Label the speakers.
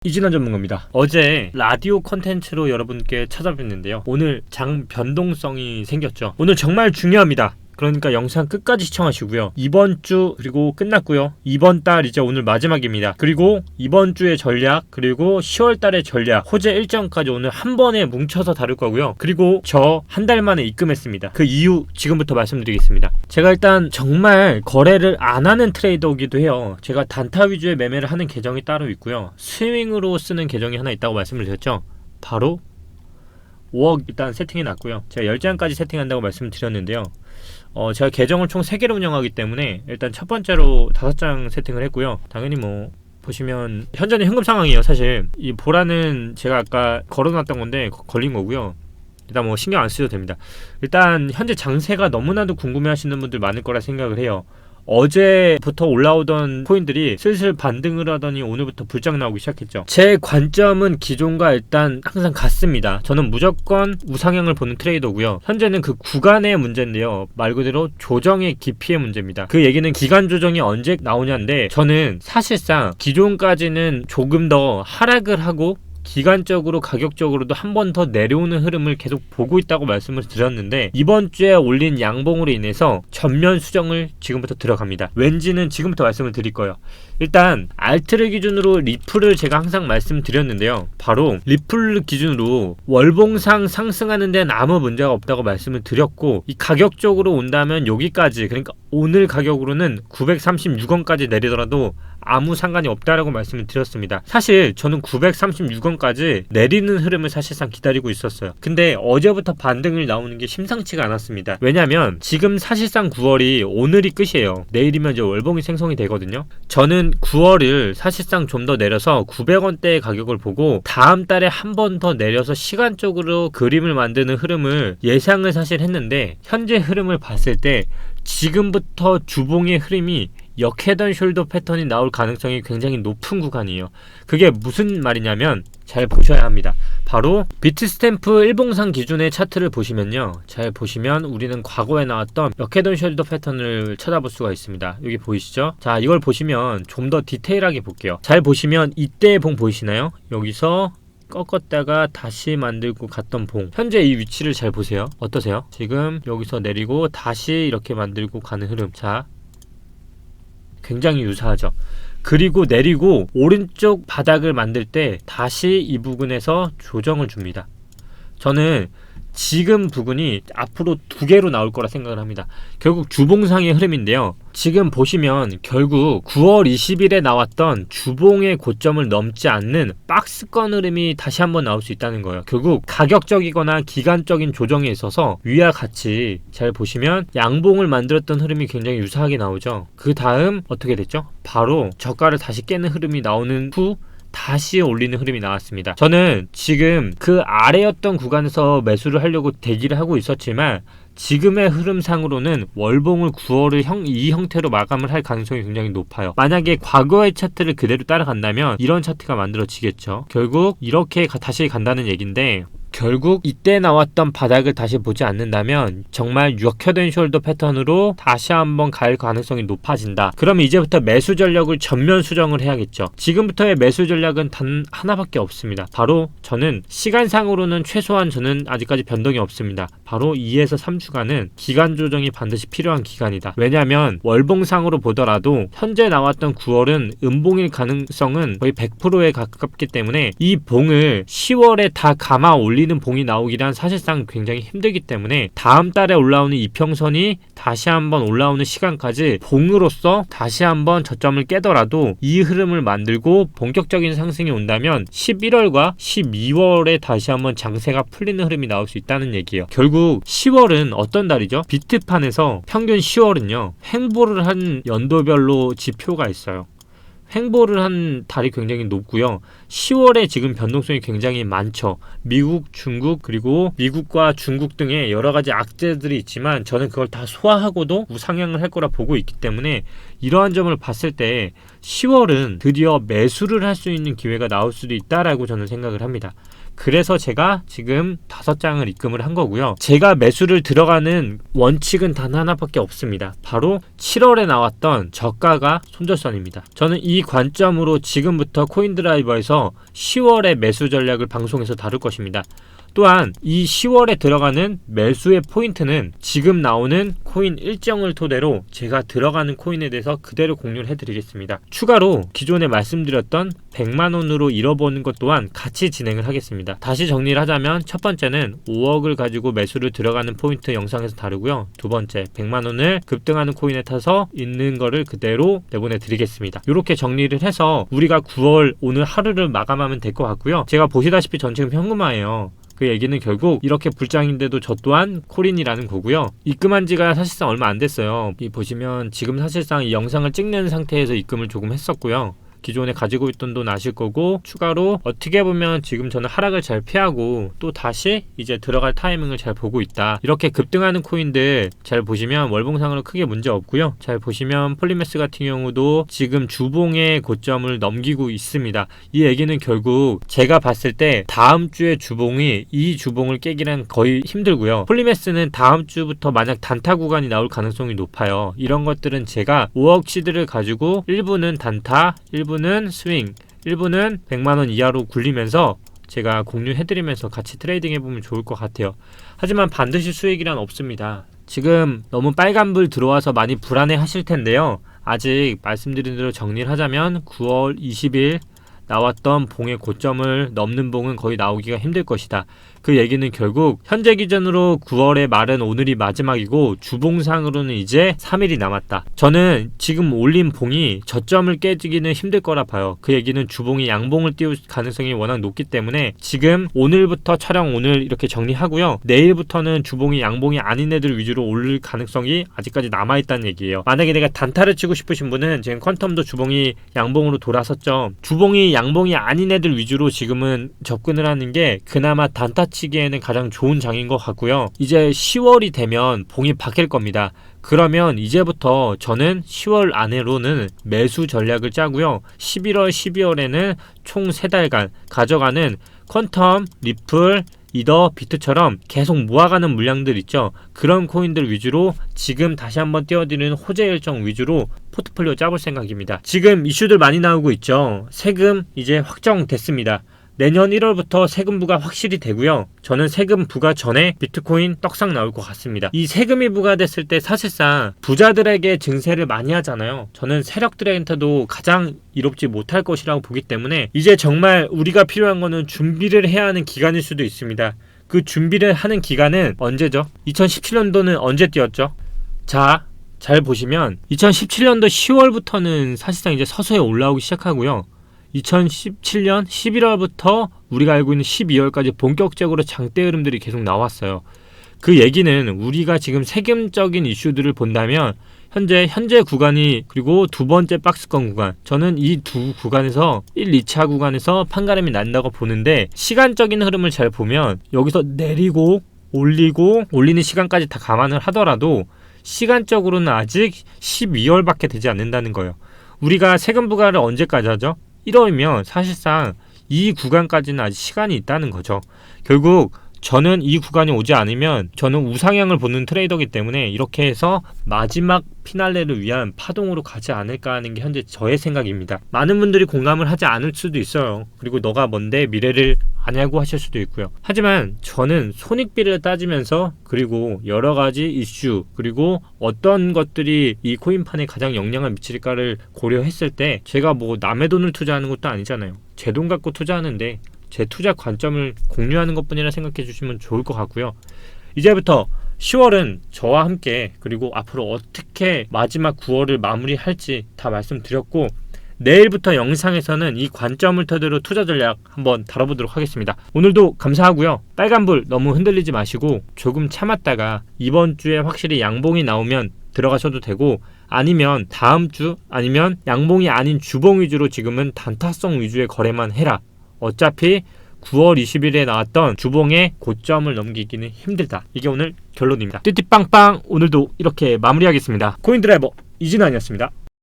Speaker 1: 이진환 전문가입니다. 어제 라디오 컨텐츠로 여러분께 찾아뵙는데요. 오늘 장 변동성이 생겼죠. 오늘 정말 중요합니다. 그러니까 영상 끝까지 시청하시고요. 이번 주 그리고 끝났고요. 이번 달 이제 오늘 마지막입니다. 그리고 이번 주의 전략 그리고 10월 달의 전략 호재 일정까지 오늘 한 번에 뭉쳐서 다룰 거고요. 그리고 저 한 달 만에 입금했습니다. 그 이유 지금부터 말씀드리겠습니다. 제가 일단 정말 거래를 안 하는 트레이더이기도 해요. 제가 단타 위주의 매매를 하는 계정이 따로 있고요. 스윙으로 쓰는 계정이 하나 있다고 말씀을 드렸죠. 바로 5억 일단 세팅해 놨고요. 제가 10장까지 세팅한다고 말씀을 드렸는데요. 제가 계정을 총 3개로 운영하기 때문에 일단 첫 번째로 5장 세팅을 했고요. 당연히 뭐 보시면 현재는 현금 상황이에요. 사실 이 보라는 제가 아까 걸어놨던 건데 걸린 거고요. 일단 뭐 신경 안 쓰셔도 됩니다. 일단 현재 장세가 너무나도 궁금해 하시는 분들 많을 거라 생각을 해요. 어제부터 올라오던 코인들이 슬슬 반등을 하더니 오늘부터 불장 나오기 시작했죠. 제 관점은 기존과 일단 항상 같습니다. 저는 무조건 우상향을 보는 트레이더고요. 현재는 그 구간의 문제인데요. 말 그대로 조정의 깊이의 문제입니다. 그 얘기는 기간 조정이 언제 나오냐인데, 저는 사실상 기존까지는 조금 더 하락을 하고 기간적으로 가격적으로도 한 번 더 내려오는 흐름을 계속 보고 있다고 말씀을 드렸는데, 이번 주에 올린 양봉으로 인해서 전면 수정을 지금부터 들어갑니다. 왠지는 지금부터 말씀을 드릴 거예요. 일단 알트를 기준으로 리플을 제가 항상 말씀드렸는데요. 바로 리플 기준으로 월봉상 상승하는 데는 아무 문제가 없다고 말씀을 드렸고, 이 가격적으로 온다면 여기까지, 그러니까 오늘 가격으로는 936원까지 내리더라도 아무 상관이 없다라고 말씀을 드렸습니다. 사실 저는 936원까지 내리는 흐름을 사실상 기다리고 있었어요. 근데 어제부터 반등이 나오는 게 심상치가 않았습니다. 왜냐면 지금 사실상 9월이 오늘이 끝이에요. 내일이면 이제 월봉이 생성이 되거든요. 저는 9월을 사실상 좀 더 내려서 900원대의 가격을 보고 다음 달에 한 번 더 내려서 시간적으로 그림을 만드는 흐름을 예상을 사실 했는데, 현재 흐름을 봤을 때 지금부터 주봉의 흐름이 역헤드 숄더 패턴이 나올 가능성이 굉장히 높은 구간이에요. 그게 무슨 말이냐면 잘 보셔야 합니다. 바로 비트스탬프 일봉상 기준의 차트를 보시면요, 잘 보시면 우리는 과거에 나왔던 역헤드 숄더 패턴을 찾아볼 수가 있습니다. 여기 보이시죠? 자, 이걸 보시면 좀 더 디테일하게 볼게요. 잘 보시면 이때의 봉 보이시나요? 여기서 꺾었다가 다시 만들고 갔던 봉, 현재 이 위치를 잘 보세요. 어떠세요? 지금 여기서 내리고 다시 이렇게 만들고 가는 흐름, 자 굉장히 유사하죠. 그리고 내리고 오른쪽 바닥을 만들 때 다시 이 부분에서 조정을 줍니다. 저는 지금 부분이 앞으로 2개로 나올 거라 생각을 합니다. 결국 주봉상의 흐름인데요. 지금 보시면 결국 9월 20일에 나왔던 주봉의 고점을 넘지 않는 박스권 흐름이 다시 한번 나올 수 있다는 거예요. 결국 가격적이거나 기간적인 조정에 있어서 위와 같이 잘 보시면 양봉을 만들었던 흐름이 굉장히 유사하게 나오죠. 그 다음 어떻게 됐죠? 바로 저가를 다시 깨는 흐름이 나오는 후 다시 올리는 흐름이 나왔습니다. 저는 지금 그 아래였던 구간에서 매수를 하려고 대기를 하고 있었지만, 지금의 흐름상으로는 월봉을 9월을 이 형태로 마감을 할 가능성이 굉장히 높아요. 만약에 과거의 차트를 그대로 따라간다면 이런 차트가 만들어지겠죠. 결국 이렇게 다시 간다는 얘기인데, 결국 이때 나왔던 바닥을 다시 보지 않는다면 정말 역헤드 숄더 패턴으로 다시 한번 갈 가능성이 높아진다. 그러면 이제부터 매수 전략을 전면 수정을 해야겠죠. 지금부터의 매수 전략은 단 하나밖에 없습니다. 바로 저는 시간상으로는 최소한 저는 아직까지 변동이 없습니다. 바로 2에서 3주간은 기간 조정이 반드시 필요한 기간이다. 왜냐하면 월봉상으로 보더라도 현재 나왔던 9월은 음봉일 가능성은 거의 100%에 가깝기 때문에 이 봉을 10월에 다 감아 올리는 봉이 나오기란 사실상 굉장히 힘들기 때문에 다음 달에 올라오는 이평선이 다시 한번 올라오는 시간까지 봉으로서 다시 한번 저점을 깨더라도 이 흐름을 만들고 본격적인 상승이 온다면 11월과 12월에 다시 한번 장세가 풀리는 흐름이 나올 수 있다는 얘기예요. 결국 10월은 어떤 달이죠? 비트판에서 평균 10월은요 횡보를 한 연도별로 지표가 있어요. 횡보를 한 달이 굉장히 높고요. 10월에 지금 변동성이 굉장히 많죠. 미국, 중국, 그리고 미국과 중국 등의 여러 가지 악재들이 있지만 저는 그걸 다 소화하고도 우상향을 할 거라 보고 있기 때문에 이러한 점을 봤을 때 10월은 드디어 매수를 할 수 있는 기회가 나올 수도 있다라고 저는 생각을 합니다. 그래서 제가 지금 5장을 입금을 한 거고요. 제가 매수를 들어가는 원칙은 단 하나밖에 없습니다. 바로 7월에 나왔던 저가가 손절선입니다. 저는 이 관점으로 지금부터 코인드라이버에서 10월의 매수 전략을 방송에서 다룰 것입니다. 또한 이 10월에 들어가는 매수의 포인트는 지금 나오는 코인 일정을 토대로 제가 들어가는 코인에 대해서 그대로 공유를 해드리겠습니다. 추가로 기존에 말씀드렸던 100만원으로 잃어보는 것 또한 같이 진행을 하겠습니다. 다시 정리를 하자면 첫 번째는 5억을 가지고 매수를 들어가는 포인트 영상에서 다루고요. 두 번째 100만원을 급등하는 코인에 타서 있는 거를 그대로 내보내 드리겠습니다. 이렇게 정리를 해서 우리가 9월 오늘 하루를 마감하면 될 것 같고요. 제가 보시다시피 전 지금 현금화예요. 그 얘기는 결국 이렇게 불장인데도 저 또한 콜인이라는 거고요. 입금한 지가 사실상 얼마 안 됐어요. 이 보시면 지금 사실상 이 영상을 찍는 상태에서 입금을 조금 했었고요. 기존에 가지고 있던 돈 아실 거고, 추가로 어떻게 보면 지금 저는 하락을 잘 피하고 또 다시 이제 들어갈 타이밍을 잘 보고 있다. 이렇게 급등하는 코인들 잘 보시면 월봉상으로 크게 문제 없고요. 잘 보시면 폴리메스 같은 경우도 지금 주봉의 고점을 넘기고 있습니다. 이 얘기는 결국 제가 봤을 때 다음 주에 주봉이 이 주봉을 깨기란 거의 힘들고요. 폴리메스는 다음 주부터 만약 단타 구간이 나올 가능성이 높아요. 이런 것들은 제가 5억 시드를 가지고 일부는 단타, 일부는 스윙, 일부는 100만원 이하로 굴리면서 제가 공유해드리면서 같이 트레이딩 해보면 좋을 것 같아요. 하지만 반드시 수익이란 없습니다. 지금 너무 빨간불 들어와서 많이 불안해 하실 텐데요. 아직 말씀드린 대로 정리를 하자면 9월 20일 나왔던 봉의 고점을 넘는 봉은 거의 나오기가 힘들 것이다. 그 얘기는 결국 현재 기준으로 9월의 말은 오늘이 마지막이고 주봉상으로는 이제 3일이 남았다. 저는 지금 올린 봉이 저점을 깨지기는 힘들 거라 봐요. 그 얘기는 주봉이 양봉을 띄울 가능성이 워낙 높기 때문에 지금 오늘부터 촬영 오늘 이렇게 정리하고요. 내일부터는 주봉이 양봉이 아닌 애들 위주로 오를 가능성이 아직까지 남아있다는 얘기예요. 만약에 내가 단타를 치고 싶으신 분은 지금 퀀텀도 주봉이 양봉으로 돌아섰죠. 주봉이 양봉이 아닌 애들 위주로 지금은 접근을 하는 게 그나마 단타 치기에는 가장 좋은 장인 것 같고요. 이제 10월이 되면 봉이 바뀔 겁니다. 그러면 이제부터 저는 10월 안으로는 매수 전략을 짜고요. 11월, 12월에는 총 3달간 가져가는 퀀텀, 리플, 이더, 비트처럼 계속 모아가는 물량들 있죠. 그런 코인들 위주로 지금 다시 한번 띄워드리는 호재 일정 위주로 포트폴리오 짜볼 생각입니다. 지금 이슈들 많이 나오고 있죠. 세금 이제 확정됐습니다. 내년 1월부터 세금 부과 확실히 되고요. 저는 세금 부과 전에 비트코인 떡상 나올 것 같습니다. 이 세금이 부과됐을 때 사실상 부자들에게 증세를 많이 하잖아요. 저는 세력들한테도 가장 이롭지 못할 것이라고 보기 때문에 이제 정말 우리가 필요한 거는 준비를 해야 하는 기간일 수도 있습니다. 그 준비를 하는 기간은 언제죠? 2017년도는 언제 뛰었죠? 자, 잘 보시면 2017년도 10월부터는 사실상 이제 서서히 올라오기 시작하고요. 2017년 11월부터 우리가 알고 있는 12월까지 본격적으로 장대 흐름들이 계속 나왔어요. 그 얘기는 우리가 지금 세금적인 이슈들을 본다면 현재 구간이 그리고 두 번째 박스권 구간, 저는 이 두 구간에서 1, 2차 구간에서 판가름이 난다고 보는데, 시간적인 흐름을 잘 보면 여기서 내리고 올리고 올리는 시간까지 다 감안을 하더라도 시간적으로는 아직 12월밖에 되지 않는다는 거예요. 우리가 세금 부과를 언제까지 하죠? 1월이면 사실상 이 구간까지는 아직 시간이 있다는 거죠. 결국 저는 이 구간이 오지 않으면 저는 우상향을 보는 트레이더이기 때문에 이렇게 해서 마지막 피날레를 위한 파동으로 가지 않을까 하는 게 현재 저의 생각입니다. 많은 분들이 공감을 하지 않을 수도 있어요. 그리고 너가 뭔데 미래를 아냐고 하실 수도 있고요. 하지만 저는 손익비를 따지면서 그리고 여러 가지 이슈 그리고 어떤 것들이 이 코인판에 가장 영향을 미칠까를 고려했을 때 제가 뭐 남의 돈을 투자하는 것도 아니잖아요. 제 돈 갖고 투자하는데 제 투자 관점을 공유하는 것뿐이라 생각해 주시면 좋을 것 같고요. 이제부터 10월은 저와 함께 그리고 앞으로 어떻게 마지막 9월을 마무리할지 다 말씀드렸고, 내일부터 영상에서는 이 관점을 토대로 투자 전략 한번 다뤄보도록 하겠습니다. 오늘도 감사하고요. 빨간불 너무 흔들리지 마시고 조금 참았다가 이번 주에 확실히 양봉이 나오면 들어가셔도 되고, 아니면 다음 주 아니면 양봉이 아닌 주봉 위주로 지금은 단타성 위주의 거래만 해라. 어차피 9월 20일에 나왔던 주봉의 고점을 넘기기는 힘들다. 이게 오늘 결론입니다. 띠띠빵빵 오늘도 이렇게 마무리하겠습니다. 코인드라이버 이진환이었습니다.